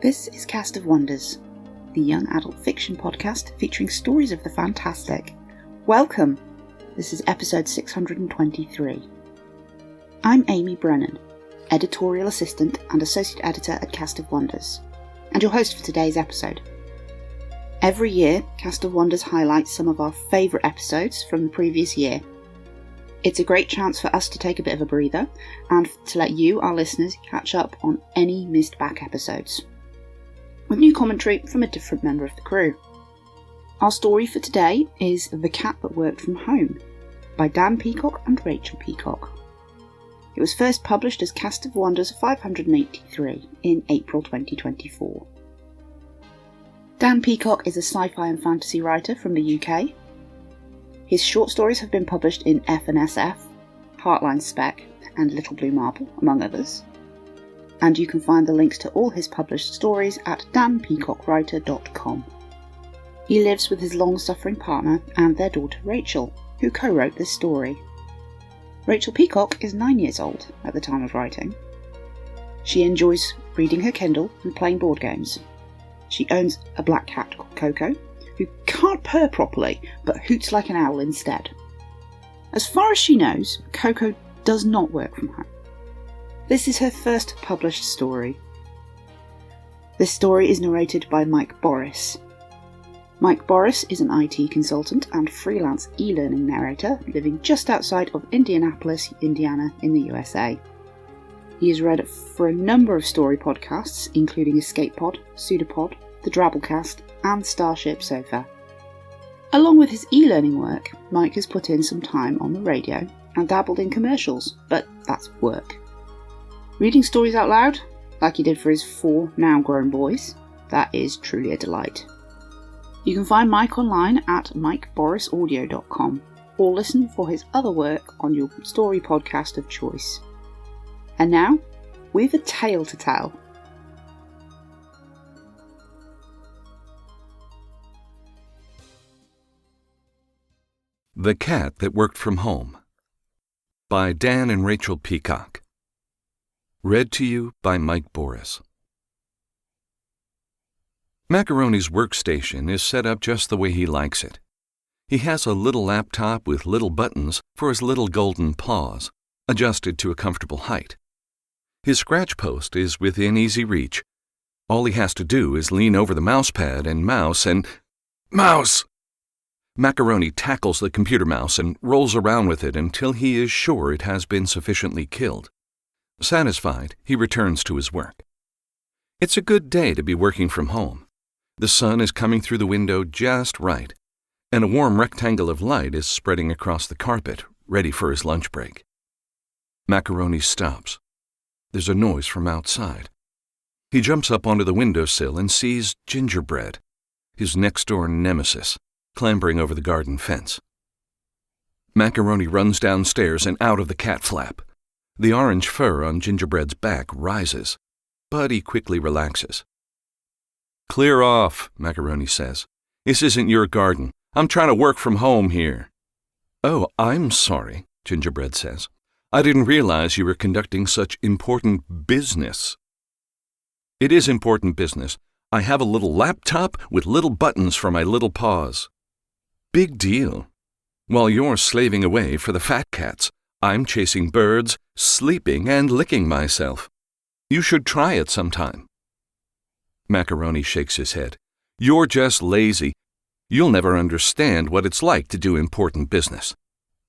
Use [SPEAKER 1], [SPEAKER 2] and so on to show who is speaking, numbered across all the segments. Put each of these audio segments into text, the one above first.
[SPEAKER 1] This is Cast of Wonders, the young adult fiction podcast featuring stories of the fantastic. Welcome! This is episode 623. I'm Amy Brennan, editorial assistant and associate editor at Cast of Wonders, and your host for today's episode. Every year, Cast of Wonders highlights some of our favourite episodes from the previous year. It's a great chance for us to take a bit of a breather and to let you, our listeners, catch up on any missed back episodes, with new commentary from a different member of the crew. Our story for today is The Cat That Worked From Home by Dan Peacock and Rachel Peacock. It was first published as Cast of Wonders 583 in April 2024. Dan Peacock is a sci-fi and fantasy writer from the UK. His short stories have been published in F&SF, Heartline Spec, and Little Blue Marble, among others. And you can find the links to all his published stories at danpeacockwriter.com. He lives with his long-suffering partner and their daughter Rachel, who co-wrote this story. Rachel Peacock is 9 years old at the time of writing. She enjoys reading her Kindle and playing board games. She owns a black cat called Coco, who can't purr properly, but hoots like an owl instead. As far as she knows, Coco does not work from home. This is her first published story. This story is narrated by Mike Boris. Mike Boris is an IT consultant and freelance e-learning narrator living just outside of Indianapolis, Indiana, in the USA. He has read for a number of story podcasts, including Escape Pod, Pseudopod, The Drabblecast, and Starship Sofa. Along with his e-learning work, Mike has put in some time on the radio and dabbled in commercials, but that's work. Reading stories out loud, like he did for his 4 now-grown boys, that is truly a delight. You can find Mike online at mikeborisaudio.com, or listen for his other work on your story podcast of choice. And now, we've a tale to tell.
[SPEAKER 2] The Cat That Worked From Home by Dan and Rachel Peacock. Read to you by Mike Boris. Macaroni's workstation is set up just the way he likes it. He has a little laptop with little buttons for his little golden paws, adjusted to a comfortable height. His scratch post is within easy reach. All he has to do is lean over the mousepad and mouse and... Mouse! Macaroni tackles the computer mouse and rolls around with it until he is sure it has been sufficiently killed. Satisfied, he returns to his work. It's a good day to be working from home. The sun is coming through the window just right, and a warm rectangle of light is spreading across the carpet, ready for his lunch break. Macaroni stops. There's a noise from outside. He jumps up onto the windowsill and sees Gingerbread, his next-door nemesis, clambering over the garden fence. Macaroni runs downstairs and out of the cat flap. The orange fur on Gingerbread's back rises, but he quickly relaxes. "Clear off," Macaroni says. "This isn't your garden. I'm trying to work from home here." "Oh, I'm sorry," Gingerbread says. "I didn't realize you were conducting such important business." "It is important business. I have a little laptop with little buttons for my little paws." "Big deal. While you're slaving away for the fat cats, I'm chasing birds, sleeping, and licking myself. You should try it sometime." Macaroni shakes his head. "You're just lazy. You'll never understand what it's like to do important business."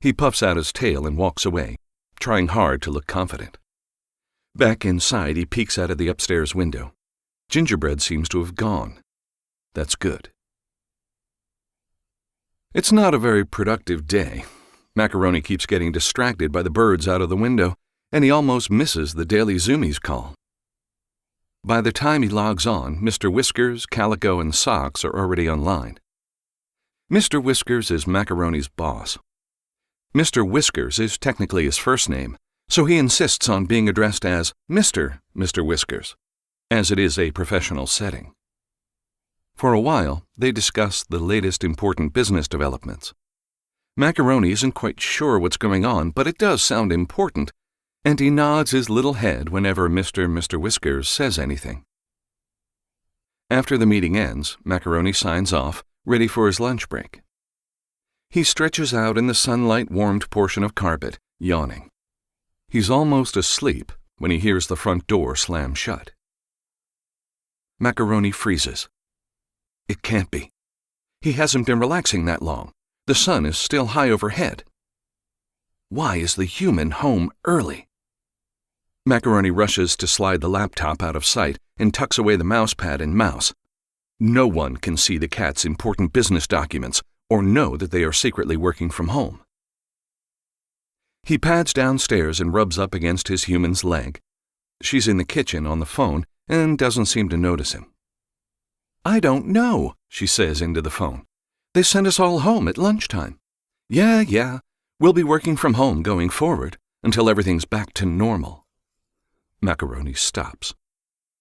[SPEAKER 2] He puffs out his tail and walks away, trying hard to look confident. Back inside, he peeks out of the upstairs window. Gingerbread seems to have gone. That's good. It's not a very productive day. Macaroni keeps getting distracted by the birds out of the window, and he almost misses the Daily Zoomies call. By the time he logs on, Mr. Whiskers, Calico, and Socks are already online. Mr. Whiskers is Macaroni's boss. Mr. Whiskers is technically his first name, so he insists on being addressed as Mr. Whiskers, as it is a professional setting. For a while, they discuss the latest important business developments. Macaroni isn't quite sure what's going on, but it does sound important, and he nods his little head whenever Mr. Whiskers says anything. After the meeting ends, Macaroni signs off, ready for his lunch break. He stretches out in the sunlight-warmed portion of carpet, yawning. He's almost asleep when he hears the front door slam shut. Macaroni freezes. It can't be. He hasn't been relaxing that long. The sun is still high overhead. Why is the human home early? Macaroni rushes to slide the laptop out of sight and tucks away the mousepad and mouse. No one can see the cat's important business documents or know that they are secretly working from home. He pads downstairs and rubs up against his human's leg. She's in the kitchen on the phone and doesn't seem to notice him. "I don't know," she says into the phone. "They sent us all home at lunchtime. Yeah, we'll be working from home going forward until everything's back to normal." Macaroni stops.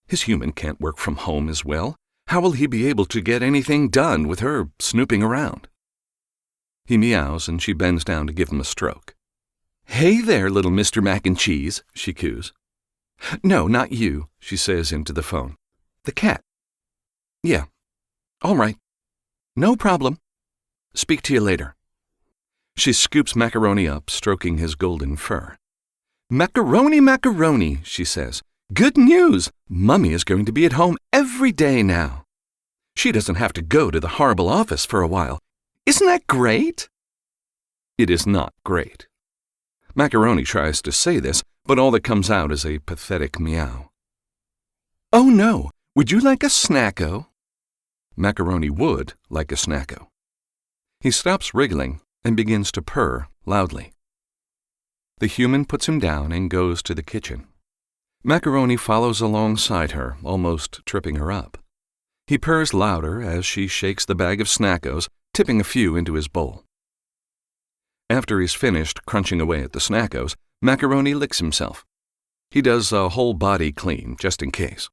[SPEAKER 2] His human can't work from home as well. How will he be able to get anything done with her snooping around? He meows and she bends down to give him a stroke. "Hey there, little Mr. Mac and Cheese," she coos. "No, not you," she says into the phone. "The cat." "Yeah. All right. No problem. Speak to you later." She scoops Macaroni up, stroking his golden fur. Macaroni, she says. "Good news! Mummy is going to be at home every day now. She doesn't have to go to the horrible office for a while. Isn't that great?" It is not great. Macaroni tries to say this, but all that comes out is a pathetic meow. "Oh no, would you like a snacko?" Macaroni would like a snacko. He stops wriggling and begins to purr loudly. The human puts him down and goes to the kitchen. Macaroni follows alongside her, almost tripping her up. He purrs louder as she shakes the bag of snackos, tipping a few into his bowl. After he's finished crunching away at the snackos, Macaroni licks himself. He does a whole body clean, just in case.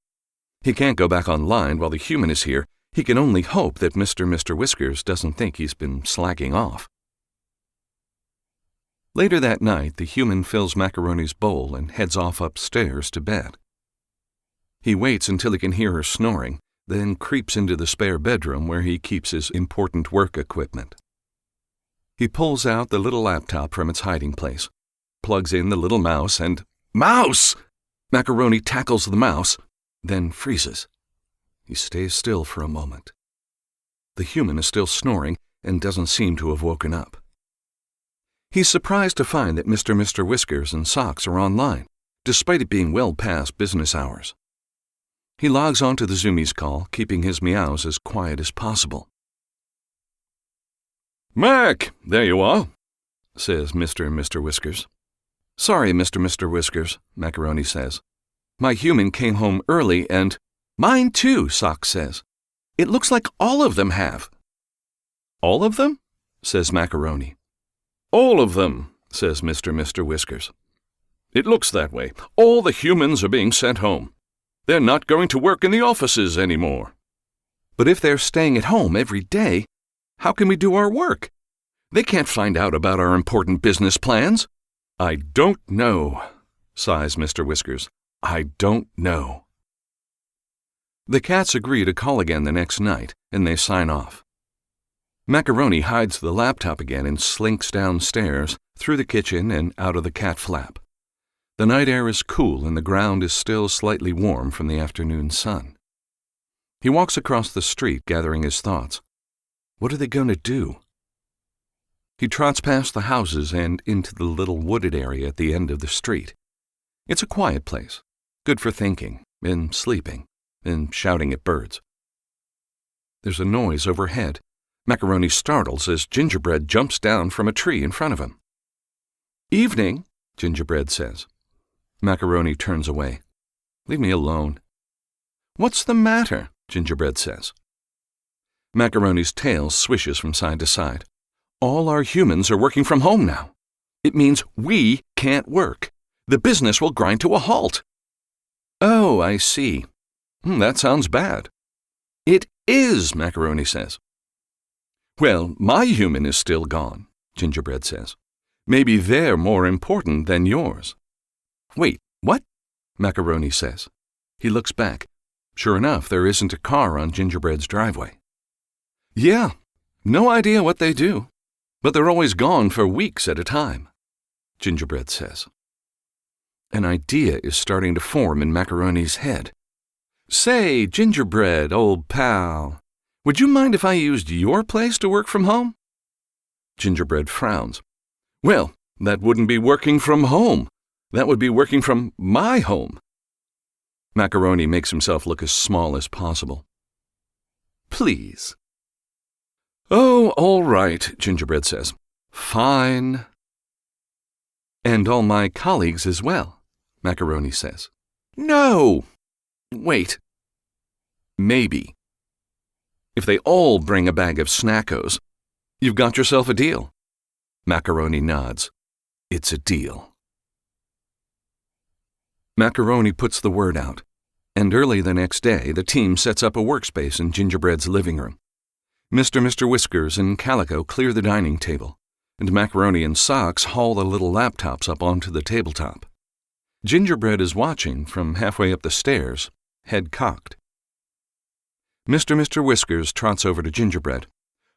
[SPEAKER 2] He can't go back online while the human is here. He can only hope that Mr. Whiskers doesn't think he's been slacking off. Later that night, the human fills Macaroni's bowl and heads off upstairs to bed. He waits until he can hear her snoring, then creeps into the spare bedroom where he keeps his important work equipment. He pulls out the little laptop from its hiding place, plugs in the little mouse, and "Mouse!" Macaroni tackles the mouse, then freezes. He stays still for a moment. The human is still snoring and doesn't seem to have woken up. He's surprised to find that Mr. Whiskers and Socks are online, despite it being well past business hours. He logs onto the Zoomies call, keeping his meows as quiet as possible. "Mac, there you are," says Mr. Whiskers. "Sorry, Mr. Whiskers," Macaroni says. "My human came home early and—" "Mine too," Socks says. "It looks like all of them have." "All of them?" says Macaroni. "All of them," says Mr. Whiskers. "It looks that way. All the humans are being sent home. They're not going to work in the offices anymore." "But if they're staying at home every day, how can we do our work? They can't find out about our important business plans." "I don't know," sighs Mr. Whiskers. "I don't know." The cats agree to call again the next night, and they sign off. Macaroni hides the laptop again and slinks downstairs, through the kitchen and out of the cat flap. The night air is cool and the ground is still slightly warm from the afternoon sun. He walks across the street, gathering his thoughts. What are they going to do? He trots past the houses and into the little wooded area at the end of the street. It's a quiet place, good for thinking and sleeping and shouting at birds. There's a noise overhead. Macaroni startles as Gingerbread jumps down from a tree in front of him. "Evening," Gingerbread says. Macaroni turns away. "Leave me alone." "What's the matter?" Gingerbread says. Macaroni's tail swishes from side to side. "All our humans are working from home now. It means we can't work. The business will grind to a halt." "Oh, I see. That sounds bad." "It is," Macaroni says. "Well, my human is still gone," Gingerbread says. "Maybe they're more important than yours." "Wait, what?" Macaroni says. He looks back. Sure enough, there isn't a car on Gingerbread's driveway. Yeah, no idea what they do, but they're always gone for weeks at a time, Gingerbread says. An idea is starting to form in Macaroni's head. Say, Gingerbread, old pal, would you mind if I used your place to work from home? Gingerbread frowns. Well, that wouldn't be working from home. That would be working from my home. Macaroni makes himself look as small as possible. Please. Oh, all right, Gingerbread says. Fine. And all my colleagues as well, Macaroni says. No! Wait. Maybe. If they all bring a bag of Snackos, you've got yourself a deal. Macaroni nods. It's a deal. Macaroni puts the word out, and early the next day the team sets up a workspace in Gingerbread's living room. Mr. Whiskers and Calico clear the dining table, and Macaroni and Socks haul the little laptops up onto the tabletop. Gingerbread is watching from halfway up the stairs, head cocked. Mr. Whiskers trots over to Gingerbread.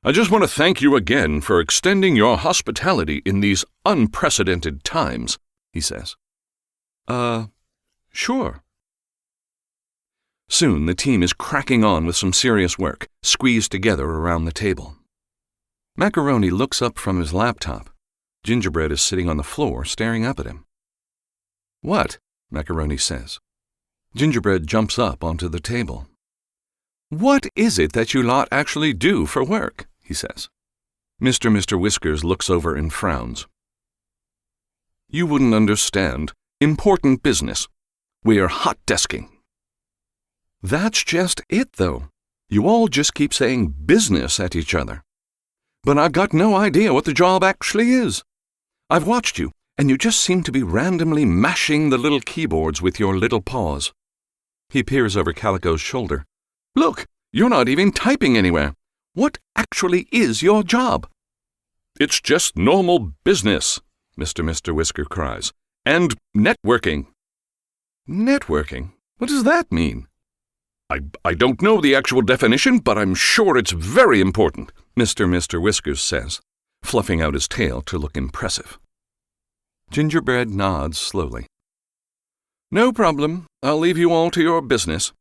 [SPEAKER 2] I just want to thank you again for extending your hospitality in these unprecedented times, he says. Sure. Soon the team is cracking on with some serious work, squeezed together around the table. Macaroni looks up from his laptop. Gingerbread is sitting on the floor, staring up at him. What? Macaroni says. Gingerbread jumps up onto the table. What is it that you lot actually do for work? He says. Mr. Whiskers looks over and frowns. You wouldn't understand. Important business. We are hot desking. That's just it, though. You all just keep saying business at each other. But I've got no idea what the job actually is. I've watched you, and you just seem to be randomly mashing the little keyboards with your little paws. He peers over Calico's shoulder. Look, you're not even typing anywhere. What actually is your job? It's just normal business, Mr. Whisker cries. And networking. Networking? What does that mean? I don't know the actual definition, but I'm sure it's very important, Mr. Whiskers says, fluffing out his tail to look impressive. Gingerbread nods slowly. No problem. I'll leave you all to your business.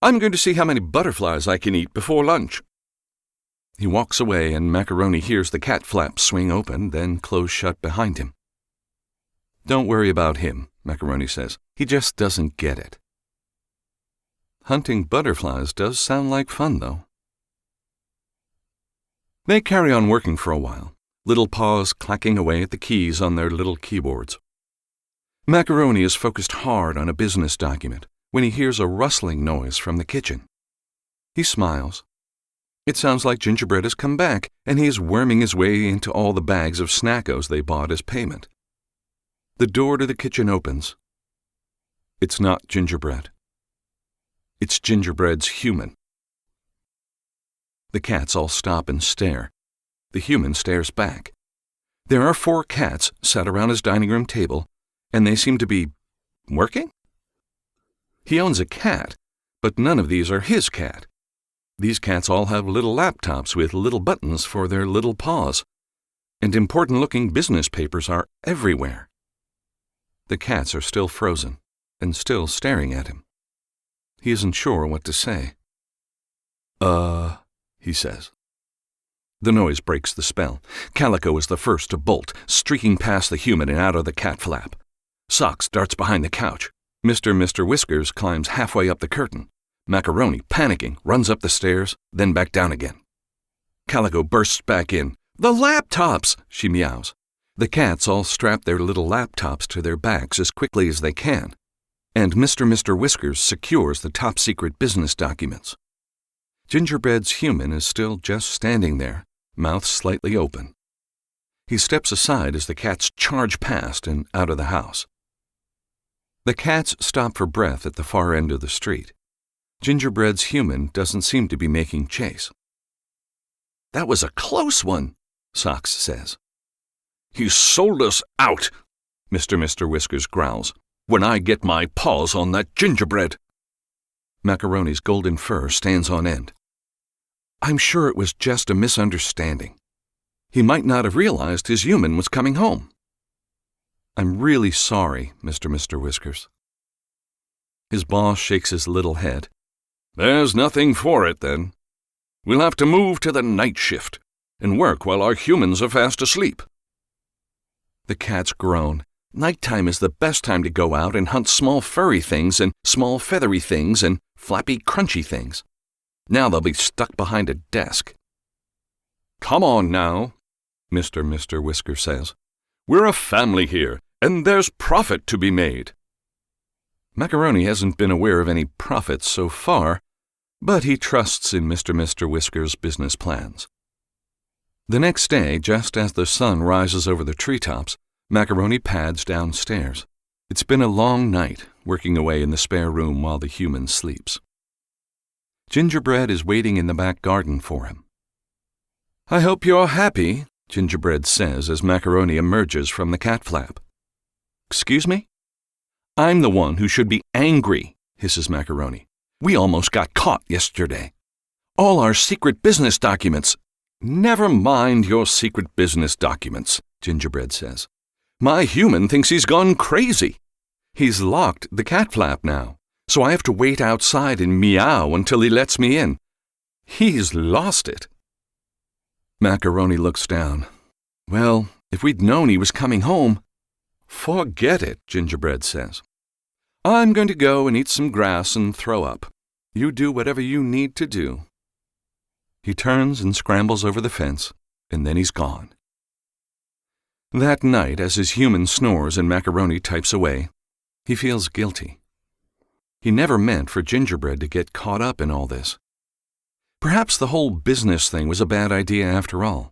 [SPEAKER 2] I'm going to see how many butterflies I can eat before lunch. He walks away, and Macaroni hears the cat flaps swing open, then close shut behind him. Don't worry about him, Macaroni says. He just doesn't get it. Hunting butterflies does sound like fun, though. They carry on working for a while, little paws clacking away at the keys on their little keyboards. Macaroni is focused hard on a business document when he hears a rustling noise from the kitchen. He smiles. It sounds like Gingerbread has come back, and he is worming his way into all the bags of Snackos they bought as payment. The door to the kitchen opens. It's not Gingerbread. It's Gingerbread's human. The cats all stop and stare. The human stares back. There are 4 cats sat around his dining room table, and they seem to be working? He owns a cat, but none of these are his cat. These cats all have little laptops with little buttons for their little paws, and important-looking business papers are everywhere. The cats are still frozen and still staring at him. He isn't sure what to say. He says. The noise breaks the spell. Calico is the first to bolt, streaking past the human and out of the cat flap. Socks darts behind the couch. Mr. Whiskers climbs halfway up the curtain. Macaroni, panicking, runs up the stairs, then back down again. Calico bursts back in. The laptops, she meows. The cats all strap their little laptops to their backs as quickly as they can, and Mr. Whiskers secures the top-secret business documents. Gingerbread's human is still just standing there, mouth slightly open. He steps aside as the cats charge past and out of the house. The cats stop for breath at the far end of the street. Gingerbread's human doesn't seem to be making chase. That was a close one, Socks says. He sold us out, Mr. Whiskers growls, when I get my paws on that gingerbread. Macaroni's golden fur stands on end. I'm sure it was just a misunderstanding. He might not have realized his human was coming home. I'm really sorry, Mr. Whiskers. His boss shakes his little head. There's nothing for it, then. We'll have to move to the night shift and work while our humans are fast asleep. The cats groan. Nighttime is the best time to go out and hunt small furry things and small feathery things and flappy crunchy things. Now they'll be stuck behind a desk. Come on now, Mr. Whisker says. We're a family here, and there's profit to be made. Macaroni hasn't been aware of any profits so far, but he trusts in Mr. Whisker's business plans. The next day, just as the sun rises over the treetops, Macaroni pads downstairs. It's been a long night, working away in the spare room while the human sleeps. Gingerbread is waiting in the back garden for him. I hope you're happy, Gingerbread says as Macaroni emerges from the cat flap. Excuse me? I'm the one who should be angry, hisses Macaroni. We almost got caught yesterday. All our secret business documents. Never mind your secret business documents, Gingerbread says. My human thinks he's gone crazy. He's locked the cat flap now, so I have to wait outside and meow until he lets me in. He's lost it. Macaroni looks down. Well, if we'd known he was coming home. Forget it, Gingerbread says. I'm going to go and eat some grass and throw up. You do whatever you need to do. He turns and scrambles over the fence, and then he's gone. That night, as his human snores and Macaroni types away, he feels guilty. He never meant for Gingerbread to get caught up in all this. Perhaps the whole business thing was a bad idea after all.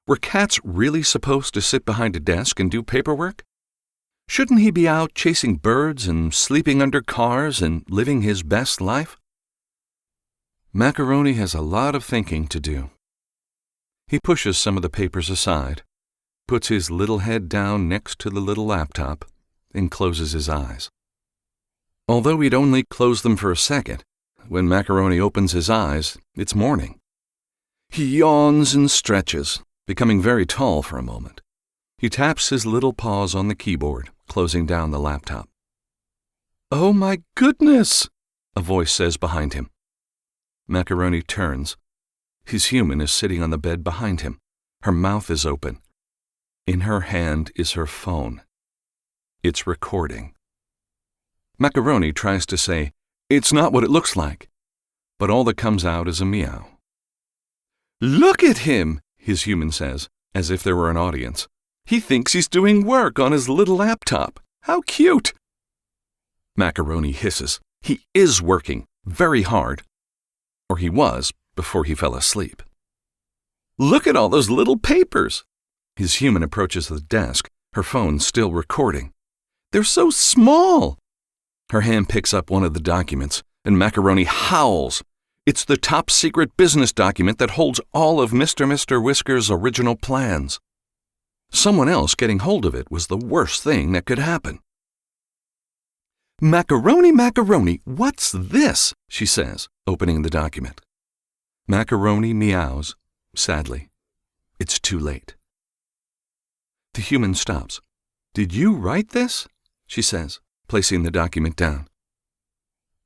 [SPEAKER 2] Were cats really supposed to sit behind a desk and do paperwork? Shouldn't he be out chasing birds and sleeping under cars and living his best life? Macaroni has a lot of thinking to do. He pushes some of the papers aside, puts his little head down next to the little laptop, and closes his eyes. Although he'd only closed them for a second, when Macaroni opens his eyes, it's morning. He yawns and stretches, becoming very tall for a moment. He taps his little paws on the keyboard, closing down the laptop. Oh my goodness, a voice says behind him. Macaroni turns. His human is sitting on the bed behind him. Her mouth is open. In her hand is her phone. It's recording. Macaroni tries to say, "It's not what it looks like," but all that comes out is a meow. Look at him, his human says, as if there were an audience. He thinks he's doing work on his little laptop. How cute! Macaroni hisses. He is working, very hard. Or he was, before he fell asleep. Look at all those little papers! His human approaches the desk, her phone still recording. They're so small! Her hand picks up one of the documents, and Macaroni howls. It's the top secret business document that holds all of Mr. Whisker's original plans. Someone else getting hold of it was the worst thing that could happen. Macaroni, what's this? She says, opening the document. Macaroni meows, sadly. It's too late. The human stops. Did you write this? She says, placing the document down.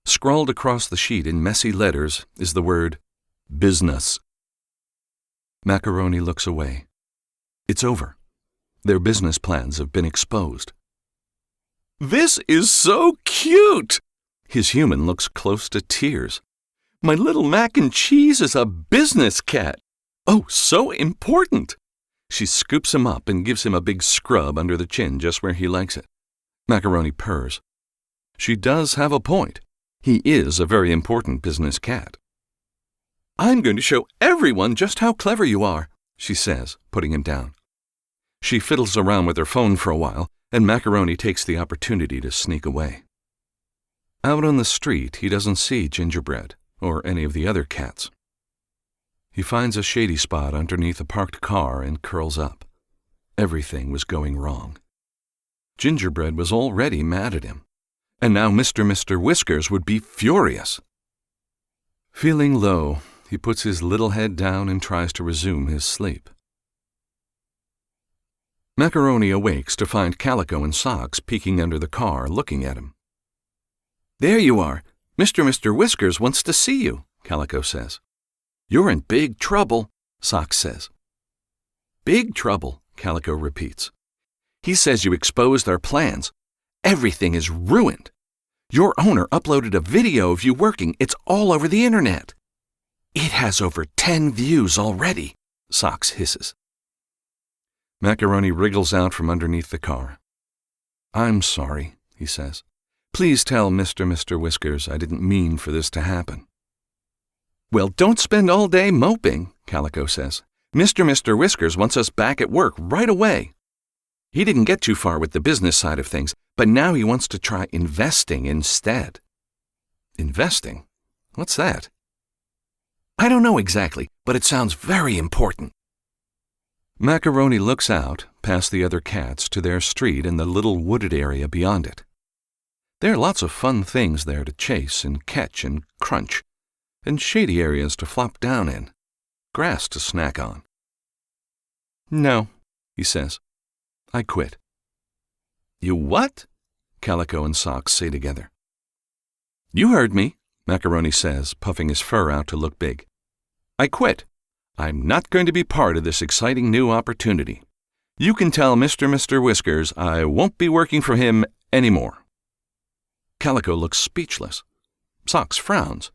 [SPEAKER 2] Scrawled across the sheet in messy letters is the word business. Macaroni looks away. It's over. Their business plans have been exposed. This is so cute! His human looks close to tears. My little mac and cheese is a business cat. Oh, so important! She scoops him up and gives him a big scrub under the chin just where he likes it. Macaroni purrs. She does have a point. He is a very important business cat. I'm going to show everyone just how clever you are, she says, putting him down. She fiddles around with her phone for a while, and Macaroni takes the opportunity to sneak away. Out on the street, he doesn't see Gingerbread or any of the other cats. He finds a shady spot underneath a parked car and curls up. Everything was going wrong. Gingerbread was already mad at him, and now Mr. Whiskers would be furious. Feeling low, he puts his little head down and tries to resume his sleep. Macaroni awakes to find Calico and Socks peeking under the car, looking at him. "There you are. Mr. Whiskers wants to see you," Calico says. "You're in big trouble," Socks says. "Big trouble," Calico repeats. "He says you exposed our plans. Everything is ruined. Your owner uploaded a video of you working. It's all over the internet." "It has over 10 views already," Socks hisses. Macaroni wriggles out from underneath the car. "I'm sorry," he says. "Please tell Mr. Whiskers I didn't mean for this to happen." "Well, don't spend all day moping," Calico says. Mr. Whiskers wants us back at work right away. He didn't get too far with the business side of things, but now he wants to try investing instead." "Investing? What's that?" "I don't know exactly, but it sounds very important." Macaroni looks out, past the other cats, to their street and the little wooded area beyond it. There are lots of fun things there to chase and catch and crunch, and shady areas to flop down in, grass to snack on. "No," he says. "I quit." "You what?" Calico and Socks say together. "You heard me," Macaroni says, puffing his fur out to look big. "I quit. I'm not going to be part of this exciting new opportunity. You can tell Mr. Whiskers I won't be working for him anymore." Calico looks speechless. Socks frowns.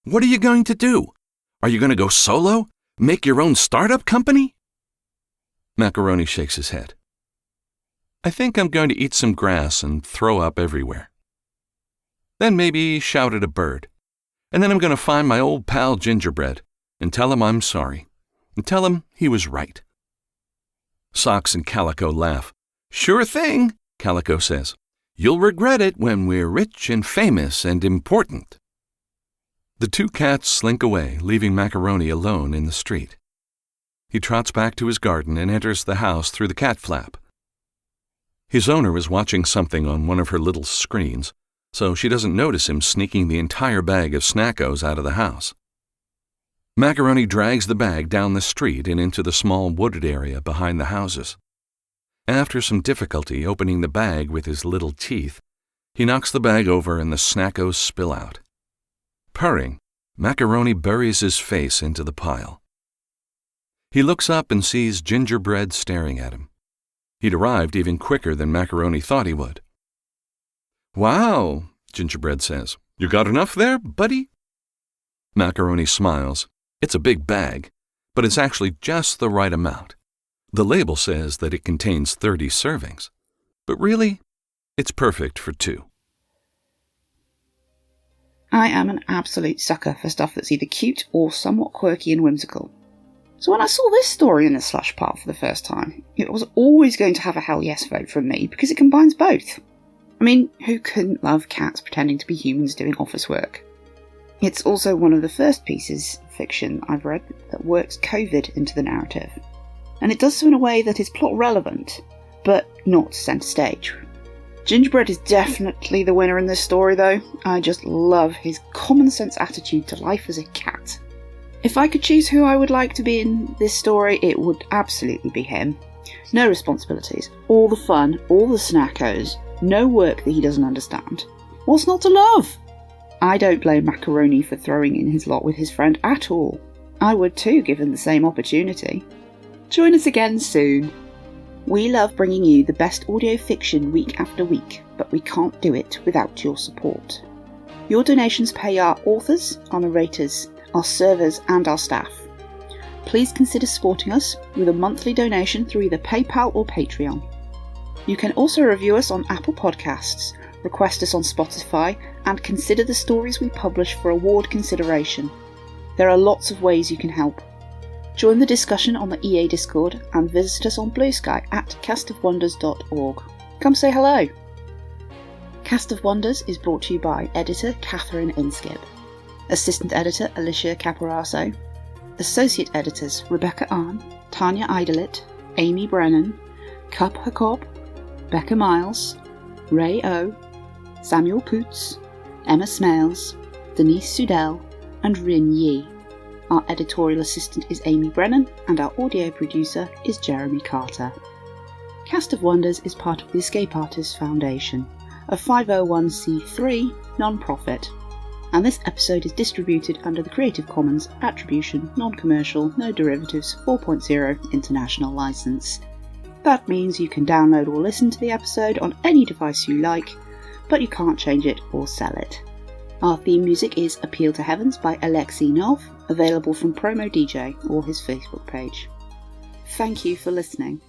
[SPEAKER 2] "What are you going to do? Are you going to go solo? Make your own startup company?" Macaroni shakes his head. "I think I'm going to eat some grass and throw up everywhere. Then maybe shout at a bird. And then I'm going to find my old pal Gingerbread and tell him I'm sorry, and tell him he was right." Socks and Calico laugh. "Sure thing," Calico says. "You'll regret it when we're rich and famous and important." The two cats slink away, leaving Macaroni alone in the street. He trots back to his garden and enters the house through the cat flap. His owner is watching something on one of her little screens, so she doesn't notice him sneaking the entire bag of Snackos out of the house. Macaroni drags the bag down the street and into the small wooded area behind the houses. After some difficulty opening the bag with his little teeth, he knocks the bag over and the Snackos spill out. Purring, Macaroni buries his face into the pile. He looks up and sees Gingerbread staring at him. He'd arrived even quicker than Macaroni thought he would. "Wow," Gingerbread says. "You got enough there, buddy?" Macaroni smiles. It's a big bag, but it's actually just the right amount. The label says that it contains 30 servings, but really, it's perfect for 2.
[SPEAKER 1] I am an absolute sucker for stuff that's either cute or somewhat quirky and whimsical. So when I saw this story in the slush pile for the first time, it was always going to have a hell yes vote from me because it combines both. I mean, who couldn't love cats pretending to be humans doing office work? It's also one of the first pieces of fiction I've read that works COVID into the narrative. And it does so in a way that is plot relevant, but not centre stage. Gingerbread is definitely the winner in this story though. I just love his common sense attitude to life as a cat. If I could choose who I would like to be in this story, it would absolutely be him. No responsibilities, all the fun, all the Snackos, no work that he doesn't understand. What's not to love? I don't blame Macaroni for throwing in his lot with his friend at all. I would too, given the same opportunity. Join us again soon. We love bringing you the best audio fiction week after week, but we can't do it without your support. Your donations pay our authors, our narrators, our servers and our staff. Please consider supporting us with a monthly donation through either PayPal or Patreon. You can also review us on Apple Podcasts, request us on Spotify, and consider the stories we publish for award consideration. There are lots of ways you can help. Join the discussion on the EA Discord and visit us on Blue Sky at castofwonders.org. Come say hello! Cast of Wonders is brought to you by editor Catherine Inskip, assistant editor Alicia Caparaso, associate editors Rebecca Arn, Tanya Eidelit, Amy Brennan, Cup Hakob, Becca Miles, Ray O, Samuel Poots, Emma Smales, Denise Sudell, and Rin Yi. Our editorial assistant is Amy Brennan, and our audio producer is Jeremy Carter. Cast of Wonders is part of the Escape Artists Foundation, a 501c3 non-profit, and this episode is distributed under the Creative Commons Attribution, Non-Commercial, No Derivatives 4.0 International License. That means you can download or listen to the episode on any device you like, but you can't change it or sell it. Our theme music is Appeal to Heavens by Alexei Nov, available from Promo DJ or his Facebook page. Thank you for listening.